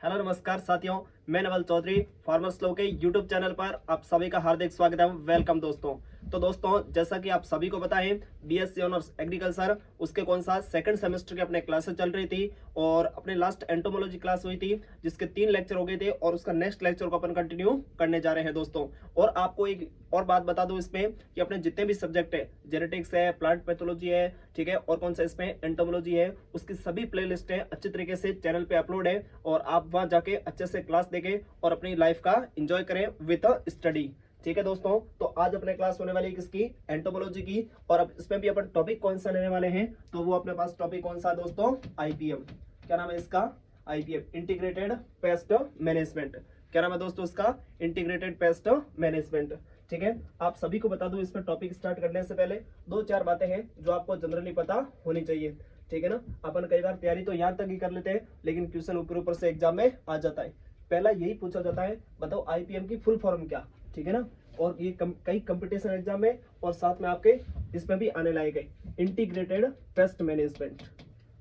Hello नमस्कार साथियों, मैं नवल चौधरी फार्मर्स लॉ के यूट्यूब चैनल पर आप सभी का हार्दिक स्वागत है। वेलकम दोस्तों। तो दोस्तों, जैसा कि आप सभी को पता है, बीएससी ऑनर्स एग्रीकल्चर उसके कौन सा सेकंड सेमेस्टर के अपने क्लासेस चल रही थी और अपने लास्ट एंटोमोलॉजी क्लास हुई थी जिसके 3 लेक्चर हो गए थे और उसका नेक्स्ट लेक्चर को अपन कंटिन्यू करने जा रहे हैं दोस्तों। और आपको एक और बात बता दूं इसमें कि अपने जितने भी सब्जेक्ट है, जेनेटिक्स है, प्लांट पैथोलॉजी है, ठीक है, और कौन सा इसमें एंटोमोलॉजी है, उसकी सभी प्लेलिस्ट है अच्छी तरीके से चैनल पे अपलोड है और आप वहां जाके अच्छे से क्लास देखें और अपनी लाइफ का एंजॉय करें विद स्टडी। ठीक है दोस्तों, तो आज अपने क्लास होने वाली है किसकी? एंटोमोलॉजी की। और अब इसमें भी अपन टॉपिक कौन सा लेने वाले हैं, तो वो अपने पास टॉपिक कौन सा दोस्तों? आईपीएम। क्या नाम है इसका? IPM, integrated pest management. क्या नाम है दोस्तों इसका? Integrated pest management. ठीक है, आप सभी को बता दूं इसमें टॉपिक स्टार्ट करने से पहले 2-4 बातें हैं जो आपको जनरली पता होनी चाहिए। ठीक है ना, अपन कई बार तैयारी तो यहाँ तक ही कर लेते हैं लेकिन क्वेश्चन ऊपर ऊपर से एग्जाम में आ जाता है। पहला यही पूछा जाता है, बताओ आईपीएम की फुल फॉर्म क्या? ठीक है ना, और ये कई कंपटीशन एग्जाम में और साथ में आपके इसमें भी आने लायक है, इंटीग्रेटेड पेस्ट मैनेजमेंट।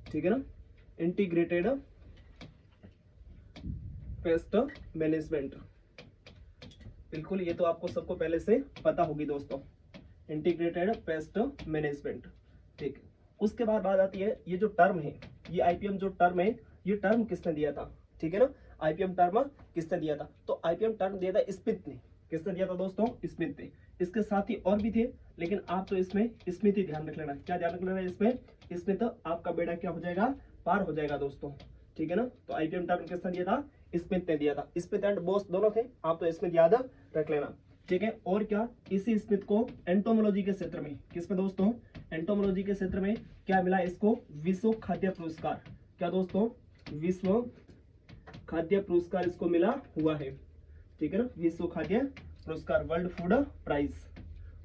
ठीक है ना, इंटीग्रेटेड पेस्ट मैनेजमेंट, बिल्कुल ये तो आपको सबको पहले से पता होगी दोस्तों, इंटीग्रेटेड पेस्ट मैनेजमेंट। ठीक, उसके बाद बात आती है ये जो टर्म है, ये आईपीएम जो टर्म है, ये टर्म किसने दिया था? ठीक है ना, आईपीएम टर्म किसने दिया था? तो आईपीएम टर्म दिया था स्मिथ ने। किसने दिया था दोस्तों? स्मिथ ने। इसके साथ ही और भी थे लेकिन आप तो इसमें स्मिथ ही ध्यान रख लेना। क्या ध्यान रख लेना इसमें? स्मिथ आपका बेड़ा क्या हो जाएगा? पार हो जाएगा दोस्तों। ठीक है ना, तो आईपीएम टर्म किसने दिया था? स्मिथ ने दिया था। स्मिथ एंड बोस दोनों थे, आप तो स्मिथ याद रख लेना। ठीक है, और क्या, इसी स्मिथ को एंटोमोलॉजी के क्षेत्र में, किसमें दोस्तों? एंटोमोलॉजी के क्षेत्र में क्या मिला इसको? विश्व खाद्य पुरस्कार। क्या दोस्तों? विश्व खाद्य पुरस्कार इसको मिला हुआ है। ठीक है ना, विश्व खाद्य पुरस्कार, वर्ल्ड फूड प्राइज।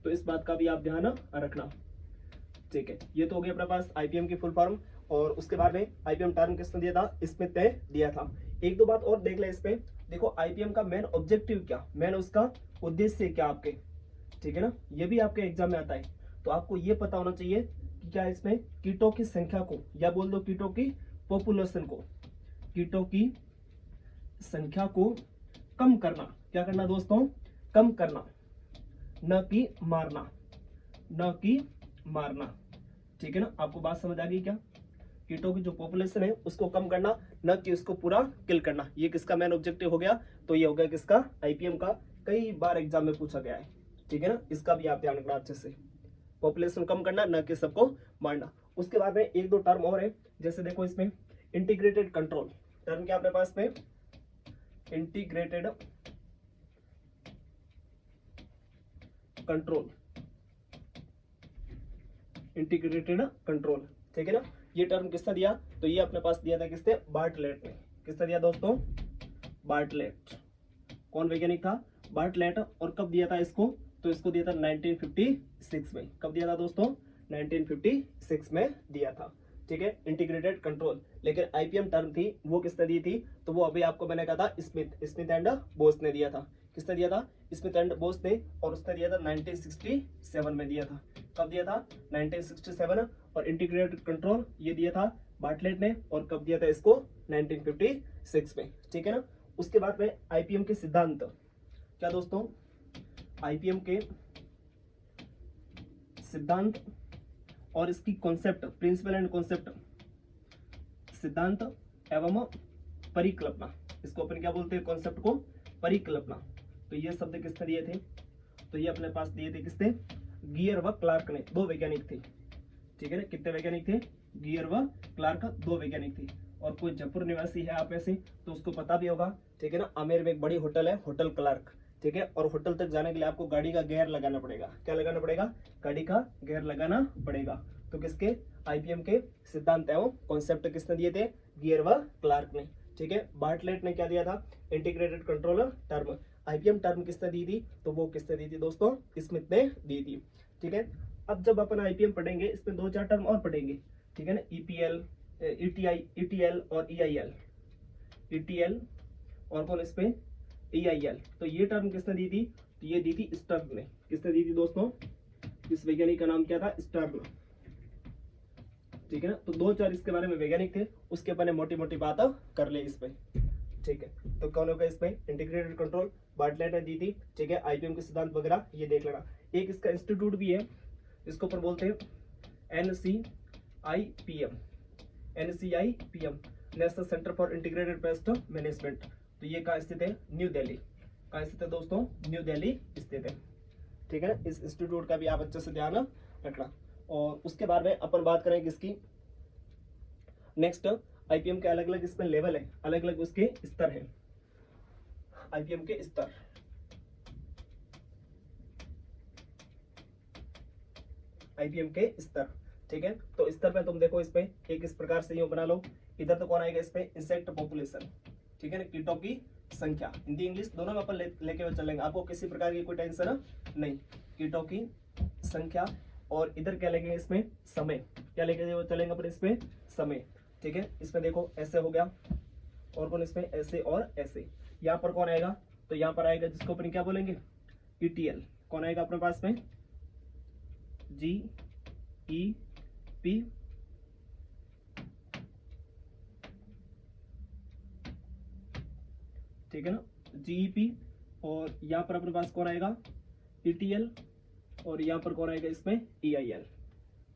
तो इस बात का भी आप ध्यान रखना। ठीक है, ये तो हो गया अपने पास आईपीएम की फुल फॉर्म। और उसके बाद में आईपीएम टर्म किसने दिया था? स्मिथ ने दिया था। एक दो बात और देख ले इसमें। देखो आईपीएम का मेन ऑब्जेक्टिव क्या, मेन उसका उद्देश्य क्या आपके? ठीक है ना, ये भी आपके एग्जाम में आता है, तो आपको ये पता होना चाहिए कि क्या इसमें कीटों की संख्या को, या बोल दो कीटों की पॉपुलेशन को, कीटों की संख्या को कम करना। क्या करना दोस्तों? कम करना, न कि मारना, न कि मारना। ठीक है ना, आपको बात समझ आ गई क्या? कीटों की जो पॉपुलेशन है उसको कम करना, न कि उसको पूरा किल करना। ये किसका मेन ऑब्जेक्टिव हो गया? तो ये हो गया किसका? आईपीएम का। कई बार एग्जाम में पूछा गया है। ठीक है ना, इसका भी आप ध्यान रखना अच्छे से, पॉपुलेशन कम करना, न कि सबको मारना। उसके बाद में एक दो टर्म और है, जैसे देखो इसमें इंटीग्रेटेड कंट्रोल टर्म क्या अपने पास में? Integrated control, integrated control. ठीक है ना, ये टर्म किसने दिया? तो ये अपने पास दिया था किसने? बार्टलेट ने। किसने दिया दोस्तों? बार्टलेट। कौन वैज्ञानिक था? बार्टलेट। और कब दिया था इसको? तो इसको दिया था 1956 में। कब दिया था दोस्तों? 1956 में दिया था। ठीक है, इंटीग्रेटेड कंट्रोल। लेकिन आईपीएम टर्म थी वो किसने दी थी? तो वो अभी आपको मैंने कहा था स्मिथ एंड बोस ने दिया था। किसने दिया था? स्मिथ एंड बोस ने। और उसने दिया था 1967 में दिया था। कब दिया था? 1967। और इंटीग्रेटेड कंट्रोल ये दिया था बार्टलेट ने। और कब दिया था इसको? 1956 में। ठीक है ना, उसके बाद में आईपीएम के सिद्धांत। क्या दोस्तों? आईपीएम के सिद्धांत और इसकी कॉन्सेप्ट, प्रिंसिपल एंड कॉन्सेप्ट, सिद्धांत एवं परिकल्पना। इसको अपन क्या बोलते हैं? कॉन्सेप्ट को परिकल्पना। तो ये शब्द किसने दिए थे? तो ये अपने पास दिए थे किसने? गियर व क्लार्क ने। दो वैज्ञानिक थे। ठीक है ना, कितने वैज्ञानिक थे? गियर व क्लार्क, दो वैज्ञानिक थे। और कोई जयपुर निवासी है आप में से तो उसको पता भी होगा। ठीक है ना, आमेर में एक बड़ी होटल है, होटल क्लार्क। ठीक है, और होटल तक जाने के लिए आपको गाड़ी का गियर लगाना पड़ेगा। क्या लगाना पड़ेगा? गाड़ी का गियर लगाना पड़ेगा। तो किसके? आईपीएम के सिद्धांत एवं कॉन्सेप्ट किसने दिए थे? गियर व क्लार्क ने। ठीक है, बार्टलेट ने क्या दिया था? Integrated control term. IPM term किसने दी थी? तो वो किसने दी थी दोस्तों? स्मिथ ने दी थी। ठीक है, अब जब अपन आईपीएम पढ़ेंगे इसमें 2-4 टर्म और पढ़ेंगे। ठीक है ना, ईपीएल, ईटीआई, ईटीएल और ईआईएल, ईटीएल और कौन इसमें? ईआईएल। तो ये टर्म किसने दी थी? तो ये दी थी स्टर्न ने। किसने दी थी दोस्तों? इस वैज्ञानिक का नाम क्या था? स्टर्न। ठीक है ना, तो 2-4 इसके बारे में वैज्ञानिक थे, उसके बारे में मोटी मोटी बात कर ले इस पे। ठीक है। तो कौन होगा इसमें इंटीग्रेटेड कंट्रोल, बार्टलेट ने दी थी, ठीक है। आईपीएम के सिद्धांत वगैरह ये देख लेना। एक इसका इंस्टीट्यूट भी है, इसको ऊपर बोलते हैं NCIPM, NCIPM, national centre for integrated pest management. तो ये कहाँ स्थित है? न्यू दिल्ली। कहाँ स्थित है दोस्तों? न्यू दिल्ली स्थित है, ठीक है। इस इंस्टीट्यूट का भी आप अच्छे से ध्यान रखना। और उसके बाद में अपन बात करेंगे इसकी नेक्स्ट, आईपीएम के अलग अलग इसमें लेवल है, अलग अलग उसके स्तर है, आईपीएम के स्तर। आईपीएम के स्तर, ठीक है। तो स्तर में तुम देखो, इसमें एक इस प्रकार से यूं बना लो। इधर तो कौन आएगा इसमें? इंसेक्ट पॉपुलेशन, ठीक है ना, कीटों की संख्या। हिंदी इंग्लिश दोनों में अपन लेके चलेंगे, आपको किसी प्रकार की कोई टेंशन नहीं। कीटों की संख्या, और इधर क्या लेंगे इसमें? समय। क्या लेके चलेंगे अपन इसमें? समय, ठीक है। इसमें देखो ऐसे हो गया, और कौन इसमें? ऐसे और ऐसे। यहाँ पर कौन आएगा? तो यहाँ पर आएगा जिसको अपन क्या बोलेंगे? ETL। कौन आएगा अपने पास में? GEP, ठीक है ना, GEP। और यहाँ पर अपने पास कौन आएगा? ETL। और यहाँ पर कौन आएगा इसमें? EIL।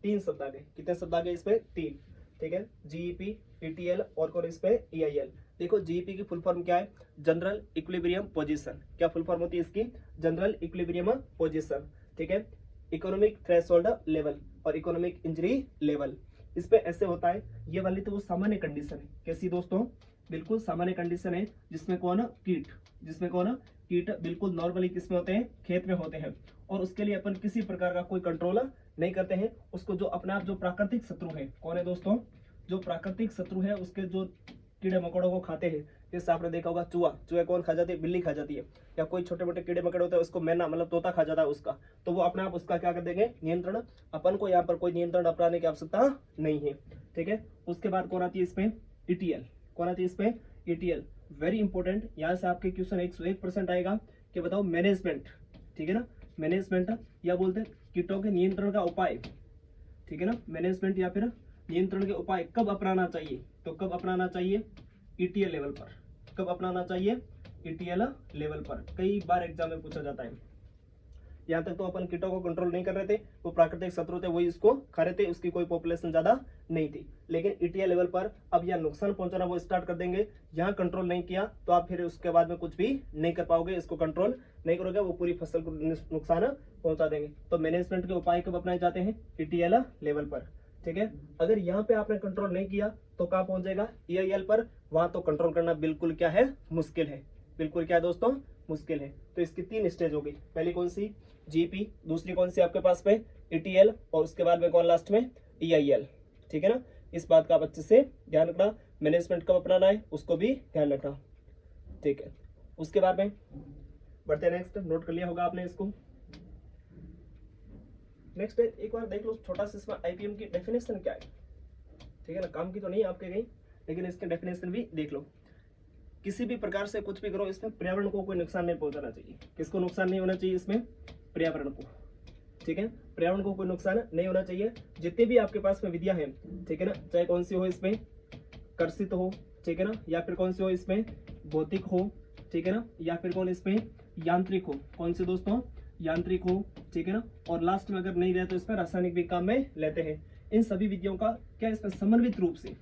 तीन शब्द आ गए। कितने शब्द आ गए इसमें? तीन, ठीक है। GEP, ETL और कौन इसमें? EIL। देखो GEP की फुल फॉर्म क्या है? General equilibrium position. क्या फुल फॉर्म होती है इसकी? जनरल इक्विलिब्रियम पोजीशन, ठीक है। इकोनॉमिक थ्रेशोल्ड लेवल और इकोनॉमिक इंजरी लेवल। इस पे ऐसे होता है, ये वाली तो वो सामान्य कंडीशन है। कैसी दोस्तों? बिल्कुल सामान्य कंडीशन है, जिसमें कौन? कीट। जिसमें कौन? कीट बिल्कुल नॉर्मली किसमें होते हैं? खेत में होते हैं। और उसके लिए अपन किसी प्रकार का कोई कंट्रोल नहीं करते हैं। उसको जो अपने आप जो प्राकृतिक शत्रु है, कौन है दोस्तों? जो प्राकृतिक शत्रु है, उसके जो कीड़े मकोड़ों को खाते हैं। जैसे आपने देखा होगा चूहा, चूहे कौन खा जाती है? बिल्ली खा जाती है। या कोई छोटे मोटे कीड़े मकोड़े होते हैं, उसको मैना मतलब तोता खा जाता है उसका। तो वो अपने आप उसका क्या कर देंगे? नियंत्रण। अपन को यहाँ पर कोई नियंत्रण अपनाने की आवश्यकता नहीं है, ठीक है। उसके बाद कौन आती है इसमें? ETL। कौन आती है इसमें? ETL। वेरी इंपॉर्टेंट, यहाँ से आपके क्वेश्चन 101% आएगा कि बताओ मैनेजमेंट, ठीक है ना, मैनेजमेंट या बोलते हैं कीटों के नियंत्रण का उपाय, ठीक है ना। मैनेजमेंट या फिर नियंत्रण के उपाय कब अपनाना चाहिए? तो कब अपनाना चाहिए? ETL लेवल पर। कब अपनाना चाहिए? ETL लेवल पर। कई बार एग्जाम में पूछा जाता है। यहाँ तक तो अपन कीटों को कंट्रोल नहीं कर रहे थे, वो प्राकृतिक शत्रु थे, वही इसको खा रहे थे, उसकी कोई पॉपुलेशन ज्यादा नहीं थी। लेकिन ETL लेवल पर अब यहाँ नुकसान पहुंचाना वो स्टार्ट कर देंगे। यहाँ कंट्रोल नहीं किया तो आप फिर उसके बाद में कुछ भी नहीं कर पाओगे। इसको कंट्रोल नहीं करोगे, वो पूरी फसल को नुकसान पहुंचा देंगे। तो मैनेजमेंट के उपाय कब अपनाए जाते हैं? ETL लेवल पर, ठीक है। अगर यहाँ पे आपने कंट्रोल नहीं किया तो कहाँ पहुंच जाएगा? EIL पर। वहां तो कंट्रोल करना बिल्कुल क्या है? मुश्किल है। बिल्कुल क्या दोस्तों? मुश्किल है। तो इसकी तीन स्टेज हो गई। पहली कौन सी? GP। दूसरी कौन सी आपके पास में? ETL। और उसके बाद में कौन लास्ट में? EIL, ठीक है ना। इस बात का आप अच्छे से ध्यान रखना। मैनेजमेंट कब अपनाना है उसको भी ध्यान रखना, ठीक है। उसके बाद में बढ़ते हैं नेक्स्ट। नोट कर लिया होगा आपने इसको। नेक्स्ट एक बार देख लो छोटा सा इसमें आईपीएम की डेफिनेशन क्या है, ठीक है ना। काम की तो नहीं आपके गई, लेकिन इसके डेफिनेशन भी देख लो। किसी भी प्रकार से कुछ भी करो, इसमें पर्यावरण को कोई नुकसान नहीं पहुंचाना चाहिए। किसको नुकसान नहीं होना चाहिए इसमें? पर्यावरण को, ठीक है। पर्यावरण को कोई नुकसान नहीं होना चाहिए। जितने भी आपके पास में विधियां हैं, ठीक है ना, चाहे कौन सी हो इसमें, कर्षित हो, ठीक है ना, या फिर कौन सी हो इसमें भौतिक हो, ठीक है ना, या फिर कौन इसमें यांत्रिक हो। कौन से दोस्तों? यांत्रिक हो, ठीक है ना। और लास्ट में अगर नहीं रहे तो इसमें रासायनिक भी काम में लेते हैं। इन सभी विधियों का क्या इसमें समन्वित रूप से,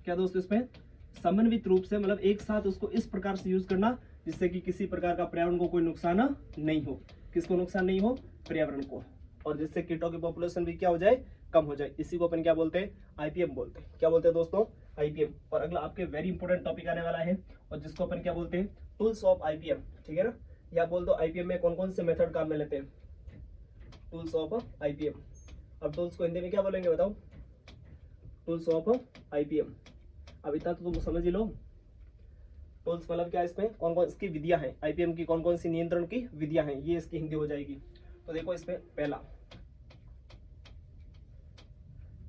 क्या दोस्तों इसमें समन्वित रूप से मतलब एक साथ उसको इस प्रकार से यूज करना जिससे कि किसी प्रकार का पर्यावरण को कोई नुकसान नहीं हो। किसको नुकसान नहीं हो? पर्यावरण को। और जिससे कीटों की पॉपुलेशन भी क्या हो जाए? कम हो जाए। इसी को अपन क्या बोलते हैं? आईपीएम बोलते हैं। क्या बोलते हैं दोस्तों? आईपीएम। और अगला आपके वेरी इंपॉर्टेंट टॉपिक आने वाला है, और जिसको अपन क्या बोलते हैं? टूल्स ऑफ आईपीएम, ठीक है ना। या बोल दो आईपीएम में कौन कौन से मेथड काम में लेते हैं? Tools of IPM. अब टूल्स को हिंदी में क्या बोलेंगे बताओ? Tools of IPM. अब इतना तो तुम समझ ही लो। टूल्स मतलब क्या, इसमें कौन कौन इसकी विधियां हैं, आईपीएम की कौन कौन सी नियंत्रण की विधियां हैं, ये इसकी हिंदी हो जाएगी। तो देखो इसमें पहला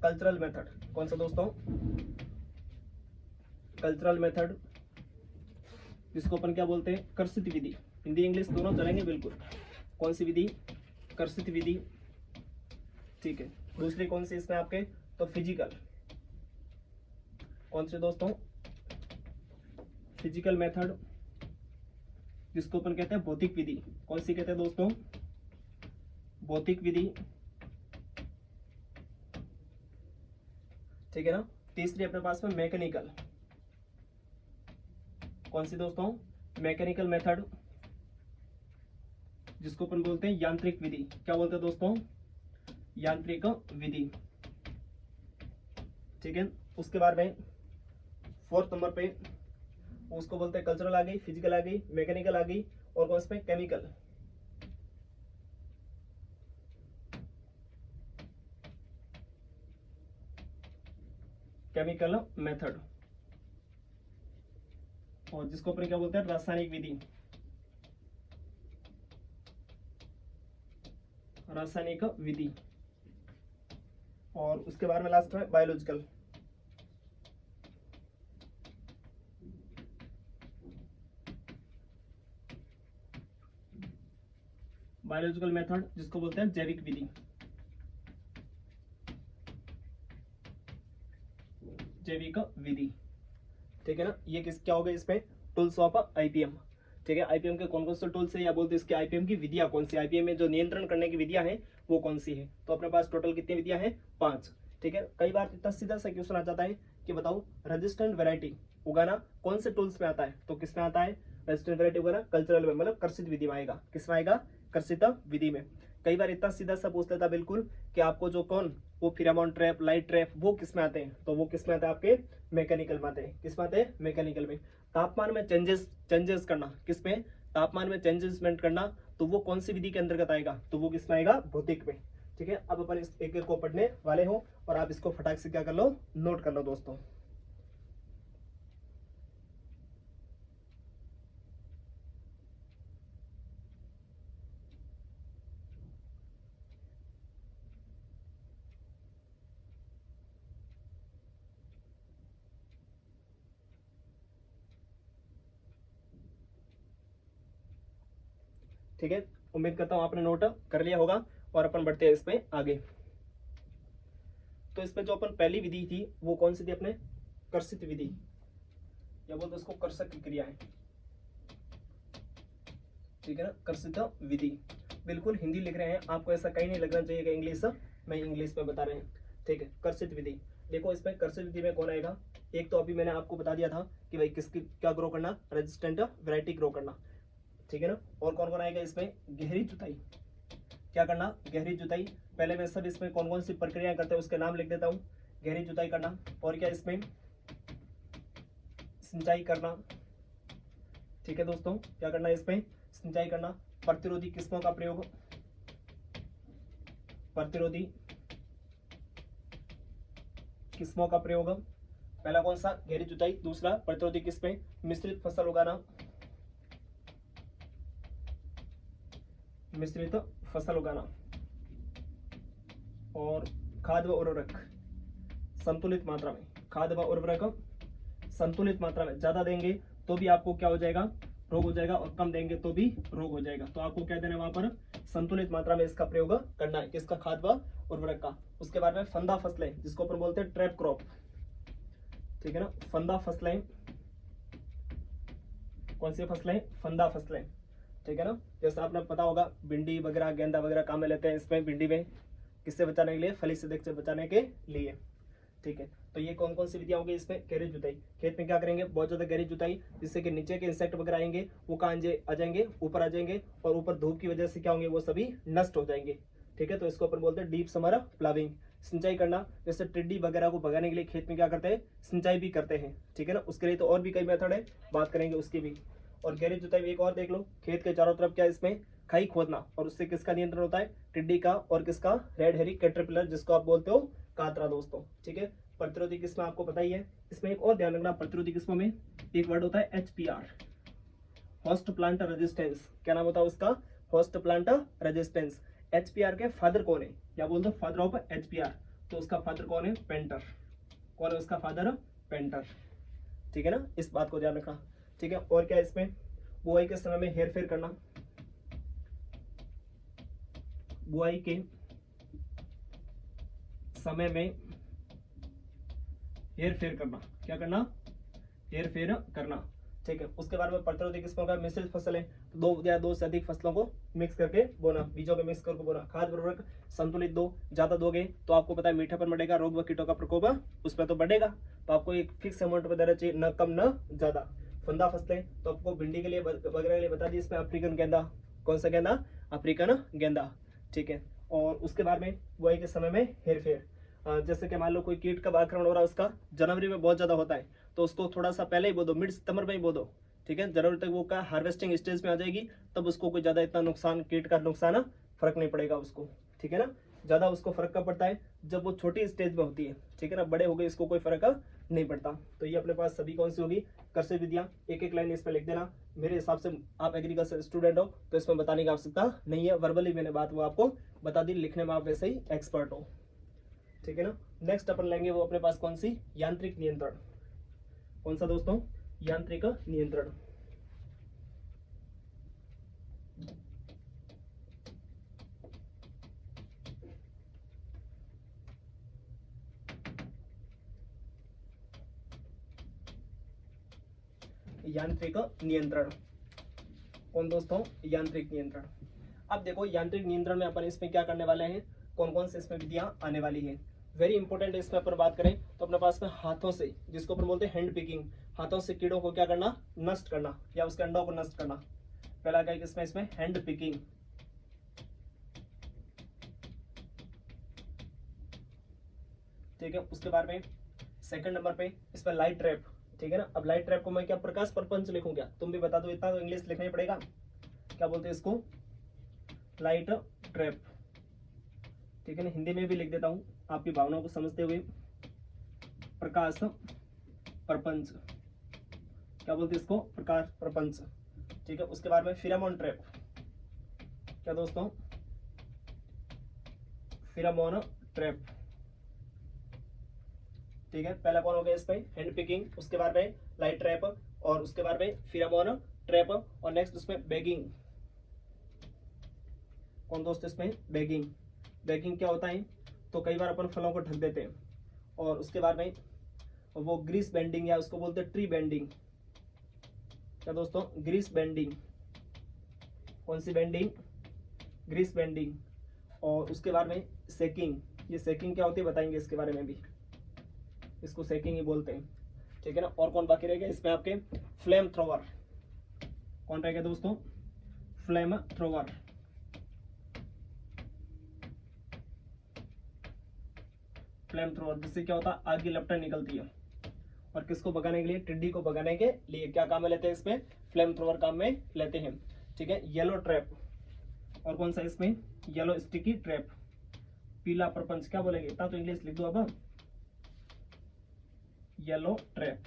कल्चरल मेथड। कौन सा दोस्तों? कल्चरल मेथड, जिसको अपन क्या बोलते हैं? कर्षित विधि। हिंदी इंग्लिश दोनों चलेंगे बिल्कुल। कौन सी विधि? कर्षित विधि, ठीक है। दूसरी कौन सी इसमें आपके? तो फिजिकल। कौन से दोस्तों? फिजिकल मेथड, जिसको अपन कहते हैं भौतिक विधि। कौन सी कहते हैं दोस्तों? भौतिक विधि, ठीक है ना। तीसरी अपने पास में मैकेनिकल, कौन सी दोस्तों? मैकेनिकल मेथड, जिसको अपन बोलते हैं यांत्रिक विधि। क्या बोलते हैं दोस्तों? यांत्रिक विधि, ठीक है। उसके बाद में 4th नंबर पे उसको बोलते हैं कल्चरल आ गई, फिजिकल आ गई, मैकेनिकल आ गई, और कौन से? केमिकल। केमिकल मेथड, और जिसको अपन क्या बोलते हैं? रासायनिक विधि, रासायनिक विधि। और उसके बाद में लास्ट में बायोलॉजिकल, बायोलॉजिकल मेथड, जिसको बोलते हैं जैविक विधि, जैविक विधि, ठीक है ना। ये क्या हो गया इसमें? टूल्स ऑफ आईपीएम, ठीक है। आईपीएम के कौन कौन से टूल्स है, या बोलते हैं इसके आईपीएम की विधियां कौन सी, आईपीएम में जो नियंत्रण करने की विधियां हैं वो कौन सी है। तो अपने पास टोटल कितनी विधियां हैं? 5, ठीक है। कई बार इतना सीधा सा क्वेश्चन आ जाता है कि बताओ रेजिस्टेंट वैरायटी उगाना कौन से टूल्स में आता है? तो किस में आता है? रेजिस्टेंट वैरायटी उगाना कल्चरल में, मतलब कर्षित विधि में आएगा। किस में आएगा? कर्षित विधि में। कई बार इतना सीधा सा पूछ लेता बिल्कुल कि आपको जो कौन वो फिरामोन ट्रैप, लाइट ट्रैप, वो किस में आते हैं? तो वो किस में आते हैं? आपके मैकेनिकल में आते हैं। किस में आते हैं? मैकेनिकल में। तापमान में चेंजेस करना, किस में? तापमान में चेंजेसमेंट करना, तो वो कौन सी विधि के अंतर्गत आएगा? तो वो किस में आएगा? भौतिक में, ठीक है। अब अपन इस एक को पढ़ने वाले हो, और आप इसको फटाक से क्या कर लो? नोट कर लो दोस्तों। ठीक है, उम्मीद करता हूं आपने नोट कर लिया होगा, और अपन बढ़ते हैं इसमें आगे। तो इसमें जो अपन पहली विधि थी वो कौन सी थी? अपने कर्षित विधि, या बोलते उसको कर्षक क्रिया है, ठीक है ना। कर्षित विधि, बिल्कुल हिंदी लिख रहे हैं, आपको ऐसा कहीं नहीं लगना चाहिए कि इंग्लिश में इंग्लिश में बता रहे हैं, ठीक है। कर्षित विधि, देखो इसमें कर्षित विधि में कौन आएगा? एक तो अभी मैंने आपको बता दिया था कि भाई किसकी क्या ग्रो करना? रेजिस्टेंट वैरायटी ग्रो करना, ठीक है ना। और कौन कौन आएगा इसमें? गहरी जुताई, क्या करना? गहरी जुताई। पहले मैं सब इसमें कौन कौन सी प्रक्रियाएं करते हैं उसके नाम लिख देता हूँ। गहरी जुताई करना, और क्या इसमें? सिंचाई करना, ठीक है दोस्तों। क्या करना है इसमें? सिंचाई करना। प्रतिरोधी किस्मों का प्रयोग, प्रतिरोधी किस्मों का प्रयोग। पहला कौन सा? गहरी जुताई। दूसरा प्रतिरोधी किस्में। मिश्रित फसल उगाना, मिश्रित फसल उगाना। और खाद व उर्वरक संतुलित मात्रा में, खाद व उर्वरक संतुलित मात्रा में। ज्यादा देंगे तो भी आपको क्या हो जाएगा? रोग हो जाएगा, और कम देंगे तो भी रोग हो जाएगा। तो आपको क्या देना है वहां पर? संतुलित मात्रा में इसका प्रयोग करना है। किसका? खाद व उर्वरक का। उसके बाद में फंदा फसलें, जिसको अपन बोलते हैं ट्रैप क्रॉप, ठीक है ना। फंदा फसलें, कौन सी फसलें? फंदा फसलें, ठीक है ना। जैसे आपने पता होगा भिंडी वगैरह, गेंदा वगैरह काम में लेते हैं इसमें भिंडी में, किससे बचाने के लिए? फली सीधक से बचाने के लिए, ठीक है। तो ये कौन कौन सी विधियां होंगी इसमें? गहरी जुताई। खेत में क्या करेंगे? बहुत ज्यादा गहरी जुताई, जिससे कि नीचे के इंसेक्ट वगैरह आएंगे वो कहाँ आ जाएंगे? ऊपर आ जाएंगे, और ऊपर धूप की वजह से क्या होंगे? वो सभी नष्ट हो जाएंगे, ठीक है। तो इसको अपन बोलते हैं डीप समर प्लाविंग। सिंचाई करना, जैसे टिड्डी वगैरह को भगाने के लिए खेत में क्या करते हैं? सिंचाई भी करते हैं, ठीक है ना। उसके लिए तो और भी कई मेथड है, बात करेंगे उसकी भी। और गहरी जुताई में एक और देख लो, खेत के चारों तरफ क्या इसमें? खाई खोदना, और उससे किसका नियंत्रण होता है? टिड्डी का, और किसका? रेड हेरी कैटरपिलर, जिसको आप बोलते हो कातरा दोस्तों, ठीक है। प्रतिरोधी किस्म आपको पता ही है। इसमें एक और ध्यान रखना, प्रतिरोधी किस्मों में एक वर्ड होता है HPR, होस्ट प्लांट रेजिस्टेंस। क्या नाम होता है उसका? Host plant resistance. HPR के फादर कौन है, या बोल दो फादर ऑफ HPR? तो उसका फादर कौन है? पेंटर। कौन है उसका फादर? पेंटर, ठीक है ना। इस बात को ध्यान रखना, ठीक है। और क्या इसमें? बुआई के समय में हेर फेर करना, बुआई के समय में हेर फेर करना। क्या करना? हेर फेर करना। ठीक है। उसके बाद में प्रतिरोधी किस्मों का मिश्रित फसल है, तो 2 या 2 से अधिक फसलों को मिक्स करके बोना, बीजों के मिक्स करके बोना। खाद उर्वरक संतुलित दो, ज्यादा दोगे तो आपको पता है मीठापन बढ़ेगा, रोग व कीटों का प्रकोप उसमें तो बढ़ेगा, तो आपको एक फिक्स अमाउंट में देना चाहिए, न कम न ज्यादा। फंदा फसलें तो आपको भिंडी के लिए वगैरह के लिए बता दी, इसमें अफ्रीकन गेंदा, कौन सा गेंदा, अफ्रीकन गेंदा, ठीक है। और उसके बाद में बुआई के समय में हेरफेर, जैसे कि मान लो कोई कीट का आक्रमण हो रहा है, उसका जनवरी में बहुत ज्यादा होता है, तो उसको थोड़ा सा पहले ही बो दो, मिड सितंबर में ही बो दो, ठीक है। जनवरी तक वो का हार्वेस्टिंग स्टेज में आ जाएगी, तब उसको कोई ज्यादा इतना नुकसान, कीट का नुकसान फर्क नहीं पड़ेगा उसको, ठीक है ना। ज्यादा उसको फर्क कब पड़ता है, जब वो छोटी स्टेज में होती है, ठीक है ना। बड़े हो गए इसको कोई फर्क नहीं पड़ता। तो ये अपने पास सभी कौन सी होगी, कृषि विधियां। एक एक लाइन इस पर लिख देना। मेरे हिसाब से आप एग्रीकल्चर स्टूडेंट हो तो इसमें बताने की आवश्यकता नहीं है, वर्बली मैंने बात वो आपको बता दी, लिखने में आप वैसे ही एक्सपर्ट हो, ठीक है ना। नेक्स्ट अपन लेंगे वो अपने पास कौन सी, यांत्रिक नियंत्रण। कौन सा दोस्तों, यांत्रिक नियंत्रण। यांत्रिक नियंत्रण कौन दोस्तों, यांत्रिक नियंत्रण। अब देखो यांत्रिक नियंत्रण में अपन इसमें क्या करने वाले हैं, कौन कौन से इसमें विधियां आने वाली है। वेरी इंपॉर्टेंट, इसमें अपन बात करें तो अपने पास में हाथों से, जिसको अपन बोलते हैं हैंड पिकिंग, हाथों से कीड़ों को क्या करना, नष्ट करना या उसके अंडों को नष्ट करना। पहला क्या है इसमें हैंड पिकिंग, ठीक है। उसके बाद में सेकंड नंबर पे इसमें लाइट ट्रैप, ठीक है ना। अब लाइट ट्रैप को मैं क्या प्रकाश प्रपंच लिखूं क्या, तुम भी बता दो, इतना तो इंग्लिश लिखना ही पड़ेगा। क्या बोलते हैं इसको, लाइट ट्रैप, ठीक है ना। हिंदी में भी लिख देता हूं आपकी भावनाओं को समझते हुए, प्रकाश प्रपंच, क्या बोलते हैं इसको, प्रकाश प्रपंच, ठीक है। उसके बाद में फिरामोन ट्रैप, क्या दोस्तों, फिरामोन ट्रैप, ठीक है। पहला कौन हो गया इसमें, हैंड पिकिंग, उसके बाद में लाइट ट्रैप, और उसके बाद में फिरामोन ट्रैप, और नेक्स्ट उसमें बैगिंग। कौन दोस्त इसमें, बैगिंग। बैगिंग क्या होता है, तो कई बार अपन फलों को ढक देते हैं, और उसके बाद में वो ग्रीस बेंडिंग, या उसको बोलते हैं ट्री बेंडिंग। क्या दोस्तों, ग्रीस बेंडिंग। कौन सी बेंडिंग, ग्रीस बेंडिंग। और उसके बाद में सेकिंग, ये सेकिंग क्या होती है बताएंगे इसके बारे में भी, इसको सेकिंग ही बोलते हैं, ठीक है ना। और कौन बाकी रह गया इसमें आपके, फ्लेम थ्रोवर। कौन रह गया दोस्तों, फ्लेम थ्रोवर। फ्लेम थ्रोवर, जिससे क्या होता है, आग की लपटें निकलती है, और किसको भगाने के लिए, टिड्डी को भगाने के लिए क्या काम में लेते हैं इसमें, फ्लेम थ्रोवर काम में लेते हैं, ठीक है। येलो ट्रैप, और कौन सा इसमें, येलो स्टिकी ट्रैप। पीला प्रपंच, क्या बोलेंगे, इतना तो इंग्लिश लिख दो अब, येलो ट्रैप,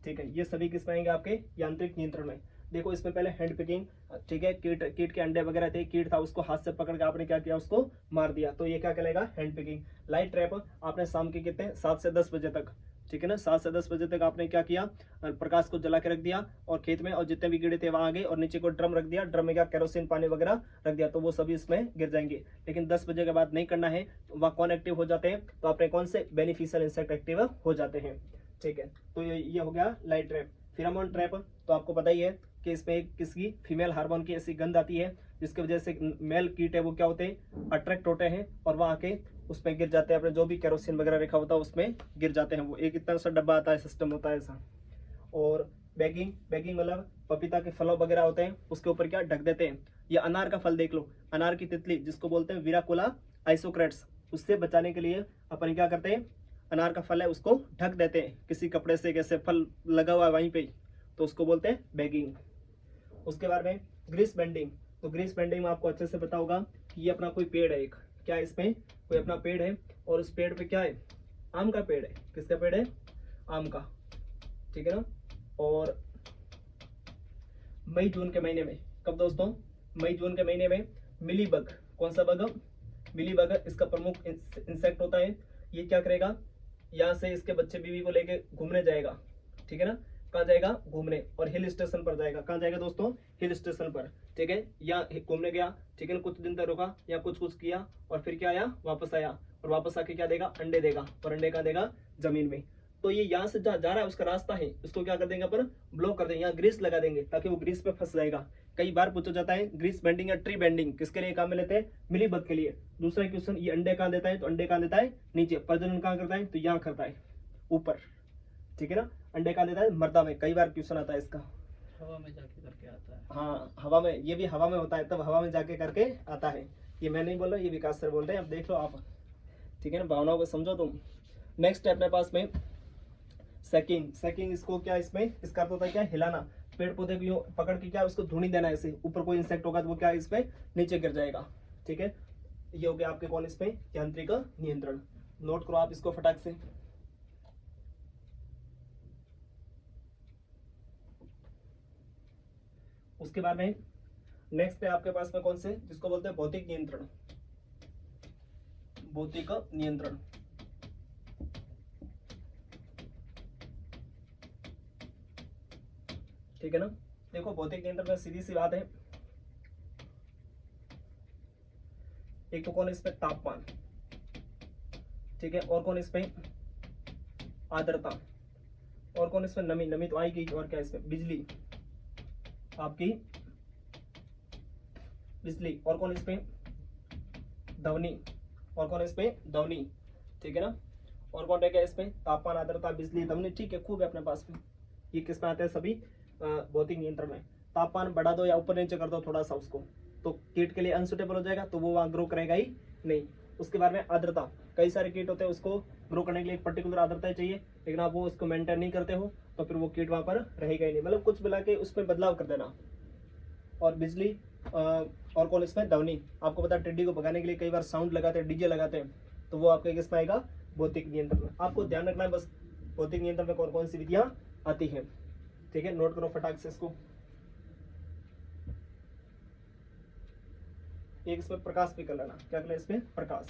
ठीक है। ये सभी किस आएंगे आपके यांत्रिक नियंत्रण में। देखो इसमें पहले हैंड पिकिंग, ठीक है, कीट के अंडे वगैरह थे, कीट था उसको हाथ से पकड़ के आपने क्या किया, उसको मार दिया, तो ये क्या कहलाएगा, हैंड पिकिंग। लाइट ट्रैप आपने शाम के कितने 7 से 10 बजे तक, ठीक है ना, 7 से 10 बजे तक आपने क्या किया, प्रकाश को जला के रख दिया, और खेत में और जितने भी कीड़े थे वहां आ गए, और नीचे को ड्रम रख दिया, ड्रम में क्या केरोसिन पानी वगैरह रख दिया, तो वो सभी इसमें गिर जाएंगे। लेकिन 10 बजे के बाद नहीं करना है, वहाँ कौन एक्टिव हो जाते हैं, तो अपने कौन से बेनिफिशियल इंसेक्ट एक्टिव हो जाते हैं, ठीक है। तो ये हो गया लाइट ट्रैप। फिरामोन ट्रैप तो आपको पता ही है कि इसमें किसकी, फीमेल हार्मोन की ऐसी गंध आती है, जिसकी वजह से मेल कीट है वो क्या होते हैं, अट्रैक्ट होते हैं, और वहाँ आके उसमें गिर जाते हैं, अपने जो भी केरोसिन वगैरह रखा होता है उसमें गिर जाते हैं। वो एक इतना सा डब्बा आता है, सिस्टम होता है ऐसा। और बैगिंग, बैगिंग मतलब पपीता के फलों वगैरह होते हैं, उसके ऊपर क्या ढक देते हैं। या अनार का फल देख लो, अनार की तितली जिसको बोलते हैं विराकुला आइसोक्रेट्स, उससे बचाने के लिए अपन क्या करते हैं, अनार का फल है उसको ढक देते हैं किसी कपड़े से, कैसे फल लगा हुआ है वहीं पे, तो उसको बोलते हैं बैगिंग। उसके बाद में ग्रीस बेंडिंग, तो ग्रीस बेंडिंग में आपको अच्छे से पता होगा कि ये अपना कोई पेड़ है, एक क्या है इसमें, कोई अपना पेड़ है, और उस पेड़ पे क्या है, आम का पेड़ है। किसका पेड़ है, आम का, ठीक है ना। और मई जून के महीने में, कब दोस्तों, मई जून के महीने में मिली बग, कौन सा बग, मिली बग इसका प्रमुख इंसेक्ट होता है। ये क्या करेगा, यहाँ से इसके बच्चे बीवी को लेके घूमने जाएगा, ठीक है ना। कहाँ जाएगा, घूमने, और हिल स्टेशन पर जाएगा। कहाँ जाएगा दोस्तों, हिल स्टेशन पर, ठीक है। या घूमने गया, ठीक है ना, कुछ दिन तक रुका या कुछ किया, और फिर क्या आया, वापस आया, और वापस आके क्या देगा, अंडे देगा, और अंडे का देगा जमीन में। तो ये यहाँ से जहाँ जा रहा है उसका रास्ता है, उसको क्या कर देंगे अपन, ब्लॉक कर देंगे, यहाँ ग्रीस लगा देंगे ताकि वो ग्रीस पे फंस जाएगा। कई बार पूछा जाता है ग्रीस बेंडिंग या ट्री बेंडिंग किसके लिए काम में लेते हैं, मिलीबग के लिए। दूसरा क्वेश्चन, ये अंडे कहाँ देता है, तो अंडे कहाँ देता है, नीचे। प्रजनन कहाँ करता है, तो यहाँ करता है, ऊपर, ठीक है ना। अंडे कहाँ देता है, मर्दा में। कई बार क्वेश्चन आता है इसका, हवा में जाके करके आता है। हाँ हवा में, ये भी हवा में होता है, तब हवा में जाके करके आता है। ये मैं नहीं बोल रहा, ये विकास सर बोल रहे हैं, अब देख लो आप, ठीक है ना, भावनाओं को समझो तुम। नेक्स्ट है अपने पास में सैकिंग। सैकिंग इसको क्या, इसमें इसका अर्थ होता है क्या, हिलाना। पेड़ पौधे को यूं पकड़ के क्या उसको धुनी देना, ऐसे ऊपर कोई इंसेक्ट होगा तो वो क्या इस पे नीचे गिर जाएगा, ठीक है। ये हो गया आपके कौन, इसमें यांत्रिक नियंत्रण। नोट करो आप इसको फटाक से। उसके बाद में नेक्स्ट है आपके पास में कौन से, जिसको बोलते हैं भौतिक नियंत्रण। भौतिक नियंत्रण, ठीक है ना। देखो भौतिक नियंत्रण में सीधी सी बात है, एक तो कौन इसमें तापमान, ठीक है, और कौन इसमें आर्द्रता, और कौन इसमें नमी, नमी तो आएगी, और क्या इसमें बिजली, आपकी बिजली, और कौन इसमें ध्वनि, और कौन इसमें ध्वनि, ठीक है ना। और कौन रहेगा इसमें, तापमान, आर्द्रता, बिजली, ध्वनि, ठीक है, खूब है अपने पास में। ये किस में आते हैं सभी, भौतिक नियंत्रण में। तापमान बढ़ा दो या ऊपर नीचे कर दो थोड़ा सा उसको, तो कीट के लिए अनसुटेबल हो जाएगा, तो वो वहाँ ग्रो करेगा ही नहीं। उसके बाद में आर्द्रता, कई सारे कीट होते हैं, उसको ग्रो करने के लिए एक पर्टिकुलर आर्द्रता चाहिए, लेकिन आप वो उसको मेंटेन नहीं करते हो, तो फिर वो कीट वहाँ पर रहेगा ही नहीं, मतलब कुछ मिला के उसमें बदलाव कर देना। और बिजली, और कौन इसमें ध्वनि, आपको पता है टिड्डी को भगाने के लिए कई बार साउंड लगाते हैं, डीजे लगाते हैं, तो वो आपके किस में आएगा, भौतिक नियंत्रण में। आपको ध्यान रखना है बस, भौतिक नियंत्रण में कौन कौन सी विधियां आती है, ठीक है। नोट करो फटाक से इसको। एक इसमें प्रकाश भी कर लेना, क्या करना इसमें, प्रकाश,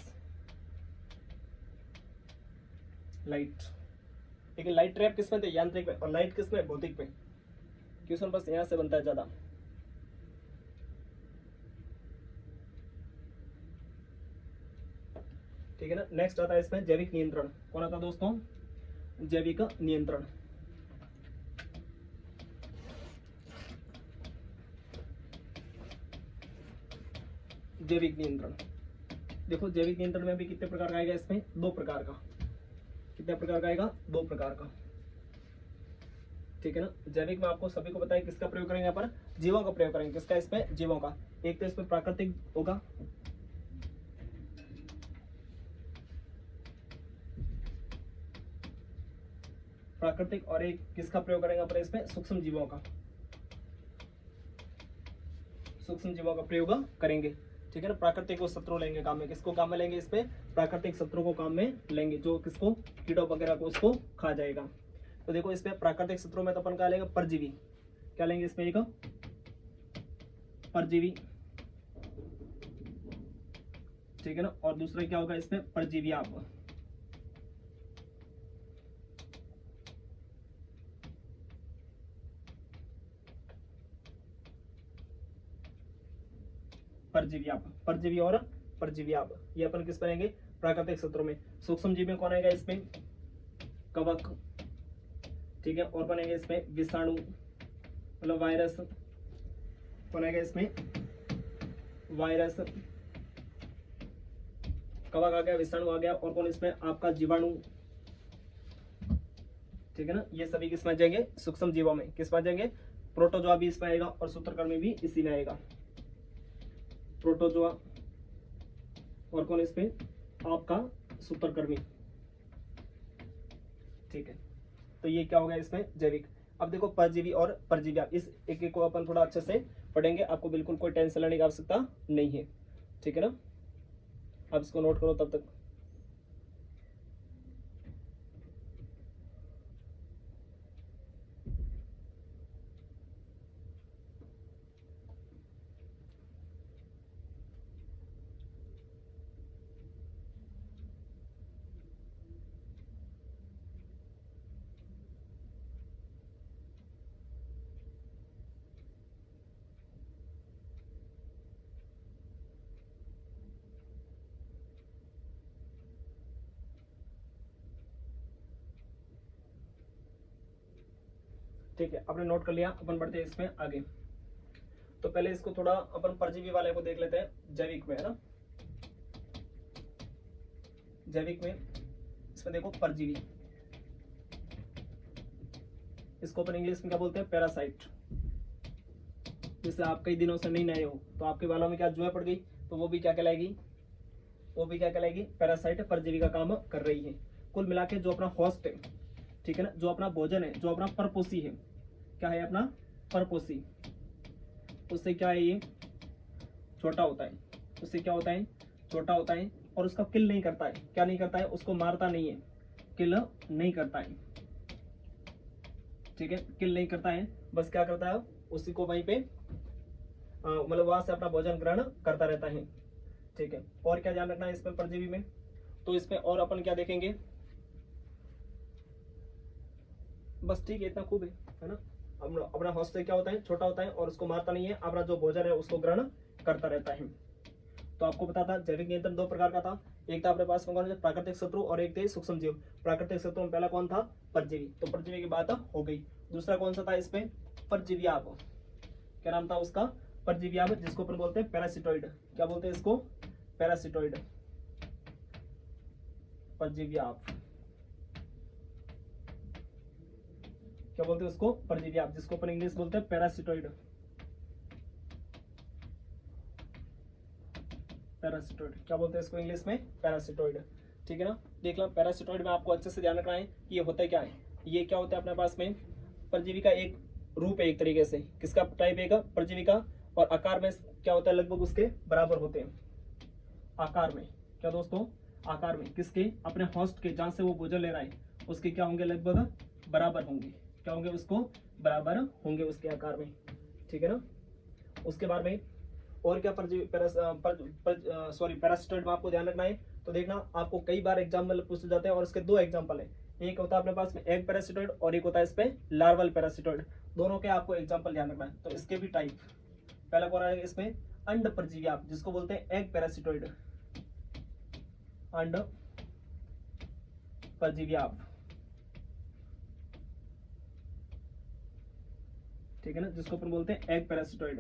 लाइट। लेकिन लाइट ट्रैप किस में थे, यांत्रिक में, और लाइट किस में, भौतिक में। क्वेश्चन बस यहां से बनता है ज्यादा। ठीक है ना। नेक्स्ट आता है इसमें जैविक नियंत्रण। कौन आता है दोस्तों, जैविक नियंत्रण। जैविक नियंत्रण, देखो जैविक नियंत्रण में भी कितने प्रकार का आएगा, इसमें दो प्रकार का। कितने प्रकार का आएगा, दो प्रकार का, ठीक है ना। जैविक में आपको सभी को पता है किसका प्रयोग करेंगे, यहाँ पर जीवों का प्रयोग करेंगे। किसका, इसमें जीवों का। एक तो इसमें प्राकृतिक होगा, प्राकृतिक, और एक किसका प्रयोग करेंगे पर इसमें सूक्ष्म जीवों का। सूक्ष्म जीवों का प्रयोग करेंगे, ठीक है ना। प्राकृतिक को शत्रु लेंगे काम में, किसको काम में लेंगे, इसमें प्राकृतिक शत्रु को काम में लेंगे, जो किसको, कीड़ों वगैरह को उसको खा जाएगा। तो देखो इसमें प्राकृतिक शत्रु में तो अपन क्या लेंगे, परजीवी। क्या लेंगे इसमें, एक परजीवी, ठीक है ना। और दूसरा क्या होगा इसमें, परजीवी आप, परजीवी आप, परजीवी और परजीवी आप, ये अपन किस पर लेंगे, प्राकृतिक शत्रु में। सूक्ष्म जीव में कौन आएगा इसमें, कवक, ठीक है। और बनेंगे इसमें विषाणु, मतलब वायरस। कौन आएगा इसमें, वायरस, कवक आ गया, विषाणु आ गया, और कौन इसमें आपका जीवाणु, ठीक है ना। ये सभी किस में जाएंगे, सूक्ष्म जीवों में। किस में जाएंगे, प्रोटोजोआ भी इसमें आएगा, और सूत्रकर्मी भी इसी में आएगा। प्रोटोजोआ, और कौन इसमें आपका सूत्रकर्मी, ठीक है। तो ये क्या हो गया इसमें, जैविक। अब देखो परजीवी और परजीवी, इस एक को अपन थोड़ा अच्छे से पढ़ेंगे, आपको बिल्कुल कोई टेंशन लेने की आवश्यकता नहीं है, ठीक है ना। अब इसको नोट करो तब तक। ठीक है, आपने नोट कर लिया। अपन बढ़ते हैं इसमें आगे। तो पहले इसको थोड़ा अपन परजीवी वाले को देख लेते हैं, जैविक में, है ना। जैविक में इसमें देखो परजीवी, इसको अपन इंग्लिश में क्या बोलते हैं, पैरासाइट। जैसे आप कई दिनों से नहीं नए हो तो आपके बालों में क्या जुएं पड़ गई, तो वो भी क्या कहलाएगी, वो भी क्या कहलाएगी, पैरासाइट, परजीवी का काम कर रही है। कुल मिला के जो अपना होस्ट है, ठीक है ना, जो अपना भोजन है, जो अपना परपोषी है, क्या है अपना परपोषी, उससे क्या है, ये छोटा होता है, उससे क्या होता है, छोटा होता है, और उसका किल नहीं करता है। क्या नहीं करता है, उसको मारता नहीं है, किल नहीं करता है, ठीक है, किल नहीं करता है, बस क्या करता है, उसी को वहीं पे मतलब वहां से अपना भोजन ग्रहण करता रहता है, ठीक है। और क्या ध्यान रखना है इसमें परजीवी में, तो इसमें और अपन क्या देखेंगे, बस ठीक है, इतना खूब है ना। अपना होस्ट क्या होता है, छोटा होता है, और उसको मारता नहीं है, अपना जो भोजन है उसको ग्रहण करता रहता है। तो आपको पता था जैविक नियंत्रण दो प्रकार का था, एक था अपने पास में कौन सा, प्राकृतिक शत्रु, और एक थे सूक्ष्म जीव। प्राकृतिक शत्रु में पहला कौन था, परजीवी, तो परजीवी की बात हो गई। दूसरा कौन सा था इसमें, परजीव्याप, क्या नाम था उसका, परजीव्याप, जिसको अपन बोलते हैं पैरासिटोइड। क्या बोलते हैं इसको, पैरासिटोइड, परजीव्याप, क्या बोलते हैं उसको, परजीव्याप, जिसको अपन इंग्लिश बोलते हैं पैरासिटोइड। पैरासिटोइड क्या बोलते हैं इसको इंग्लिश में, पैरासिटोइड, ठीक है ना। देख लो पैरासिटोइड में आपको अच्छे से ध्यान रखना है कि ये होता है क्या है, ये क्या होता है अपने पास में, परजीवी का एक रूप है, एक तरीके से, किसका टाइप है, परजीवी का, और आकार में क्या होता है, लगभग उसके बराबर होते हैं आकार में। क्या दोस्तों, आकार में किसके, अपने होस्ट के, जहां से वो भोजन ले रहा है उसके क्या होंगे, लगभग बराबर होंगे, क्या होंगे, उसको बराबर होंगे उसके आकार में, ठीक है ना। उसके बाद में और क्या पैरासिटोइड में आपको ध्यान रखना है। तो देखना आपको कई बार एग्जाम्पल पूछे जाते हैं, और इसके दो एग्जाम्पल है, एक होता है अपने पास में एग पैरासिटोइड, और एक होता है इस पे लार्वल पैरासिटोइड। दोनों के आपको एग्जाम्पल ध्यान रखना है। तो इसके भी टाइप, पहला कौन आएगा इसमें, अंड परजीव्याप, जिसको बोलते हैं एग पैरासिटोइड, अंड परजीव्याप, ठीक है ना, जिसको अपन बोलते हैं एग पैरासिटोइड।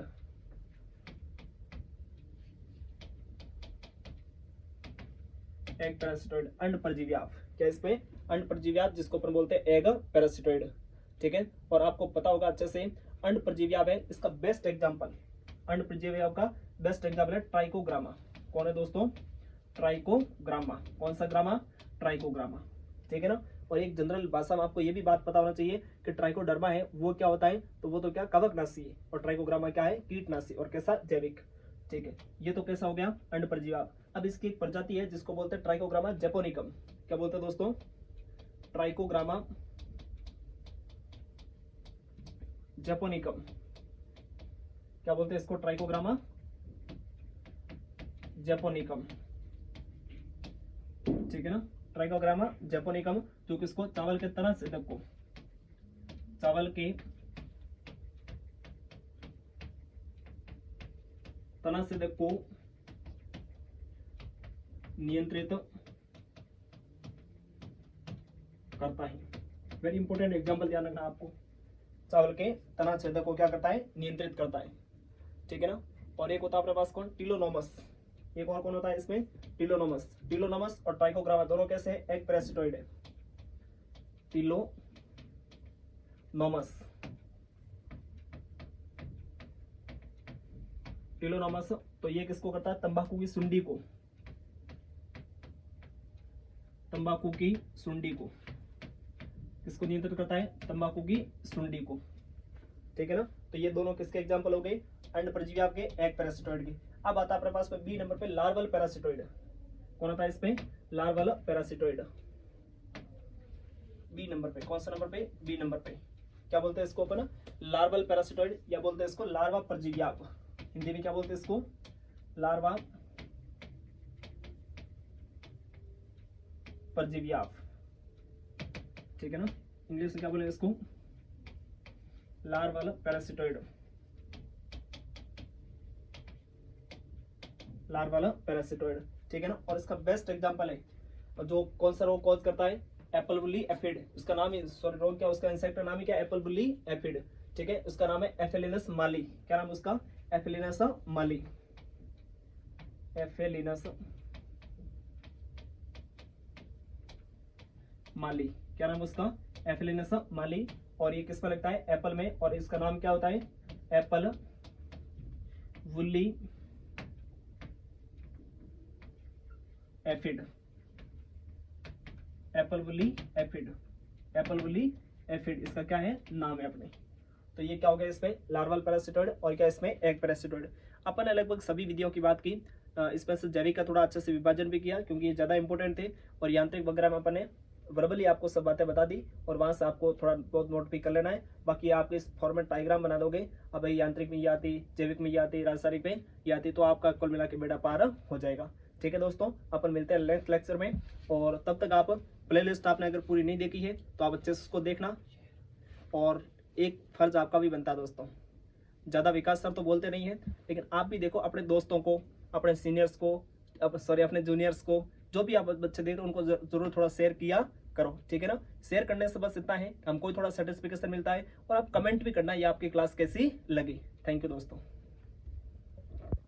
एग पैरासिटोइड, अंड परजीव्याप, क्या इसमें, अंड परजीव्याप, जिसको अपन बोलते हैं एग पैरासिटोइड, ठीक है। और आपको पता होगा अच्छे से, अंड परजीव्याप है, इसका बेस्ट एग्जांपल, अंड परजीव्याप का बेस्ट एग्जांपल है ट्राइकोग्रामा। कौन है दोस्तों, ट्राइकोग्रामा, कौन सा ग्रामा, ट्राइकोग्रामा, ठीक है ना। और एक जनरल भाषा में आपको ये भी बात पता होना चाहिए कि ट्राइकोडर्मा है वो क्या होता है, तो वो तो क्या कवकनाशी है, और ट्राइकोग्रामा क्या है, कीटनाशी, और कैसा, जैविक, ठीक है। ये तो कैसा हो गया, अंड परजीव्याप। अब इसकी एक प्रजाति है जिसको बोलते हैं ट्राइकोग्रामा जैपोनिकम। क्या बोलते हैं दोस्तों, ट्राइकोग्रामा जैपोनिकम, क्या बोलते हैं इसको, ट्राइकोग्रामा जैपोनिकम, ठीक है ना। ट्राइकोग्रामा जैपोनिकम, जो किसको, चावल के तना छेदक को, चावल के तना छेदक को नियंत्रित करता है। वेरी इंपॉर्टेंट एग्जांपल ध्यान रखना आपको, चावल के तना छेदक को क्या करता है, नियंत्रित करता है, ठीक है ना। और एक होता है अपने पास कौन, टिलोनोमस, एक और कौन होता है इसमें, टिलोनोमस। टिलोनोमस और ट्राइकोग्रामा दोनों कैसे है, एग पैरासिटोइड है, टिलोनोमस, टिलोनोमस, तो ये किसको करता है, तंबाकू की सुंडी को, तंबाकू की सुंडी को, किसको नियंत्रित करता है, तंबाकू की सुंडी को, ठीक है ना। तो ये दोनों किसके एग्जांपल हो गए, अंड परजीव्याप के, एग पैरासिटोइड के। अब आता है अपने पास में बी नंबर पे लार्वल पैरासिटोइड। कौन आता है इसमें, लार्वल पैरासिटोइड, बी नंबर पे, कौन सा नंबर पे, बी नंबर पे। क्या बोलते हैं इसको अपन, लार्वल पैरासिटोइड, या बोलते हैं इसको लार्वा परजीव्याप। हिंदी में क्या बोलते हैं इसको, लार्वा परजीव्याप, ठीक है ना। इंग्लिश में क्या बोले इसको, लार्वल पैरासिटोइड, लार्वल पैरासिटोइड, ठीक है ना। और इसका बेस्ट एग्जांपल है, और जो कौन सा रोग कॉज करता है, एप्पल बुल्ली एफिड, उसका नाम ही सॉरी रॉन्ग क्या, उसका इंसेक्ट का नाम ही क्या, एप्पल बुल्ली एफिड, ठीक है। उसका नाम है एफेलिनस माली, क्या नाम है उसका, एफेलिनस माली, एफेलिनस माली, क्या नाम है उसका, एफेलिनस माली। और ये किस में लगता है, एप्पल में, और इसका नाम क्या होता है, apple woolly aphid, apple woolly aphid, apple woolly aphid इसका क्या है, नाम है अपने। तो ये क्या हो गया, इसमें लार्वल पैरासिटोइड और क्या इसमें एग पैरासिटोइड। अपन ने लगभग सभी विधियों की बात की, इसमें से जैविक का थोड़ा अच्छे से विभाजन भी किया क्योंकि ये ज़्यादा इंपॉर्टेंट थे, और यांत्रिक वगैरह में अपन ने वर्बली आपको सब बातें बता दी, और वहाँ से आपको थोड़ा बहुत नोट भी कर लेना है। बाकी आप इस फॉर्मेट डायग्राम बना दोगे, अब भाई यांत्रिक में ये आती, जैविक में ये आती, रासायनिक में ये आती, तो आपका कुल मिला के बेड़ा पार हो जाएगा। ठीक है दोस्तों, अपन मिलते हैं नेक्स्ट लेक्चर में, और तब तक आप प्लेलिस्ट आपने अगर पूरी नहीं देखी है तो आप अच्छे से उसको देखना। और एक फर्ज आपका भी बनता है दोस्तों, ज़्यादा विकास सर तो बोलते नहीं है, लेकिन आप भी देखो अपने दोस्तों को, अपने सीनियर्स को, अपने जूनियर्स को, जो भी आप बच्चे देख रहे हो उनको जरूर थोड़ा शेयर किया करो, ठीक है ना। शेयर करने से बस इतना है, हमको थोड़ा सेटिस्फिकेशन मिलता है, और आप कमेंट भी करना ये आपकी क्लास कैसी लगी। थैंक यू दोस्तों।